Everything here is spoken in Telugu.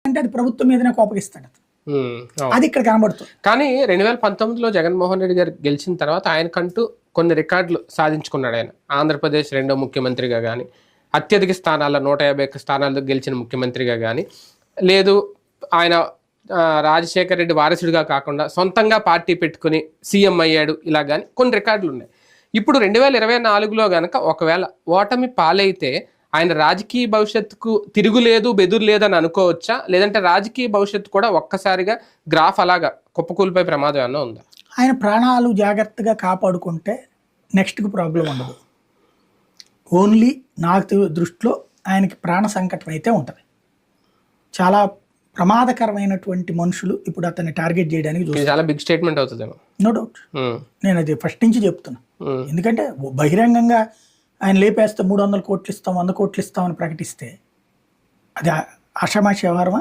అంటే అది ప్రభుత్వం మీదనే కోపగిస్తాడు అతను. అది ఇక్కడ కనబడుతుంది. కానీ 2019లో జగన్మోహన్ రెడ్డి గారు గెలిచిన తర్వాత ఆయనకంటూ కొన్ని రికార్డులు సాధించుకున్నాడు ఆయన. ఆంధ్రప్రదేశ్ 2వ ముఖ్యమంత్రిగా కానీ, అత్యధిక స్థానాల్లో 151 స్థానాల్లో గెలిచిన ముఖ్యమంత్రిగా కానీ, లేదు ఆయన రాజశేఖర రెడ్డి వారసుడిగా కాకుండా సొంతంగా పార్టీ పెట్టుకుని సీఎం అయ్యాడు, ఇలా కానీ కొన్ని రికార్డులు ఉన్నాయి. ఇప్పుడు 2024లో కనుక ఒకవేళ ఓటమి పాలైతే ఆయన రాజకీయ భవిష్యత్తుకు తిరుగులేదు, బెదురు లేదని అనుకోవచ్చా? లేదంటే రాజకీయ భవిష్యత్తు కూడా ఒక్కసారిగా గ్రాఫ్ అలాగా కుప్పకూలిపోయే ప్రమాదం ఏమన్నా ఉందా? ఆయన ప్రాణాలు జాగ్రత్తగా కాపాడుకుంటే నెక్స్ట్కి ప్రాబ్లం ఉండదు. ఓన్లీ నాకు దృష్టిలో ఆయనకి ప్రాణ సంకటం అయితే ఉంటుంది. చాలా ప్రమాదకరమైనటువంటి మనుషులు ఇప్పుడు అతన్ని టార్గెట్ చేయడానికి చూస్తారు. చాలా బిగ్ స్టేట్మెంట్ అవుతుందేమో. No doubt. నేను అది ఫస్ట్ నుంచి చెప్తున్నా. ఎందుకంటే బహిరంగంగా ఆయన లేపేస్తే 300 కోట్లు ఇస్తాం, 100 కోట్లు ఇస్తామని ప్రకటిస్తే అది ఆషామాషి వ్యవహారమా?